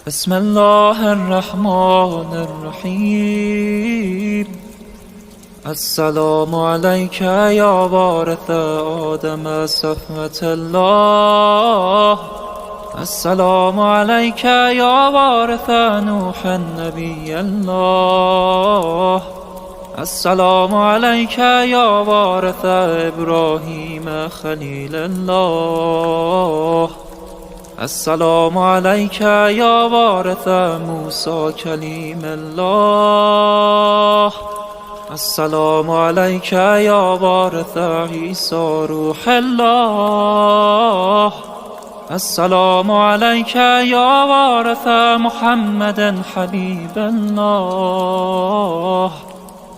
بسم الله الرحمن الرحیم. السلام علیک یا وارث آدم صفوة الله. السلام علیک یا وارث نوح نبی الله. السلام علیک یا وارث ابراهیم خلیل الله. السلام علیک یا وارث موسی کلیم الله. السلام علیک یا وارث عیسی روح الله. السلام علیک یا وارث محمد حبیب الله.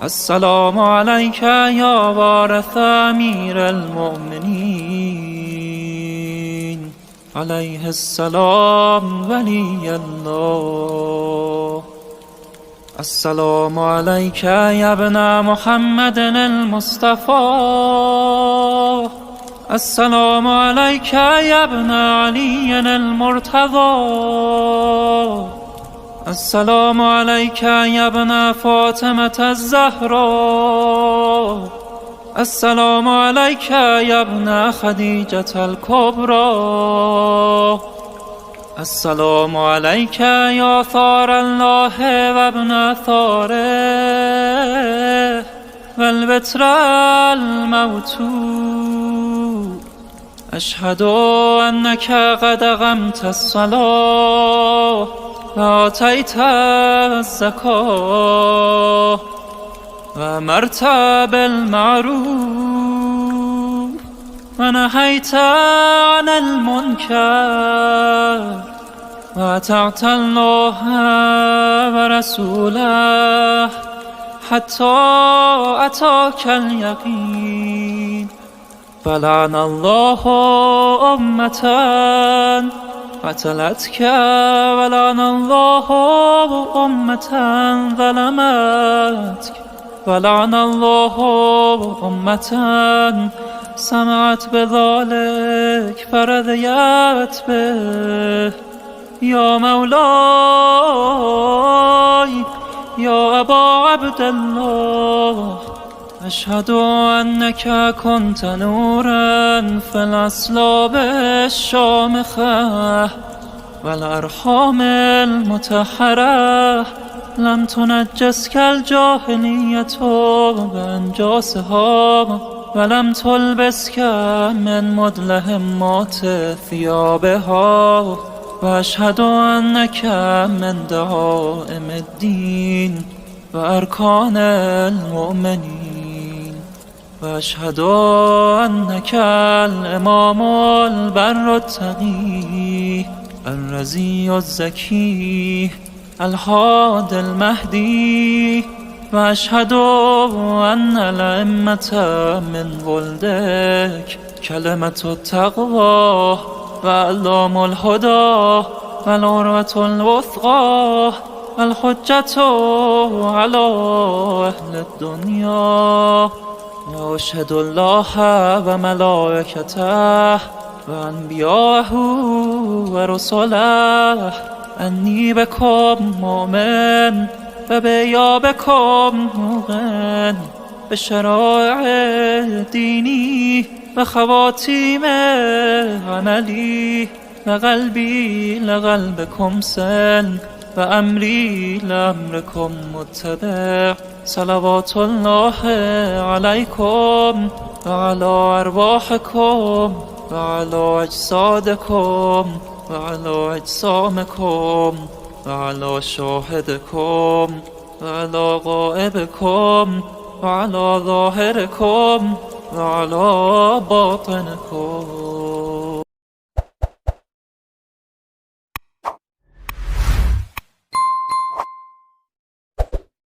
السلام علیک یا وارث امیر المؤمنین علیه السلام ولی الله. السلام علیک یا ابن محمد المصطفى. السلام علیک یا ابن علی المرتضى. السلام علیک یا ابن فاطمة الزهراء. السلام علیک یا ابن خدیجة الکبری. السلام علیک یا ثار الله و ابن ثاره و البتر الموتور. اشهد انک قد اقمت الصلاة و آتیت الزکاة و امرت بالمعروف و نهیت عن المنکر و اطعت الله و رسوله حتی اتاک الیقین. فلعن الله امة قتلتك ولعن الله امة ظلمتك ولعن الله امة سمعت بذلك فرضيت به. یا مولاي یا ابا عبدالله، اشهد انك كنت نورا في الاصلاب الشامخة والارحام المطهرة. لم تنجسك الجاهلية بانجاسها ولم تلبسك من مدلهمات ثيابها. واشهد انك من دعائم الدين واركان المؤمنين. واشهد انك الامام البر التقي الرزي الزكي الهادي المهدي. واشهد ان الائمة من ولدك كلمة التقوى وعلام الهدى والعروة الوثقى والحجة على أهل الدنيا. وأشهد الله وملائكته وأنبياءه ورسله أني بكم مؤمن وبإيابكم موقن بشرائع ديني وخواتيم عملي وقلبي لقلبكم سن وأمري لأمركم متبع. صلوات الله عليكم وعلى أرواحكم وعلى أجسادكم وعلى أجسامكم وعلى شاهدكم وعلى غائبكم وعلى ظاهركم وعلى باطنكم.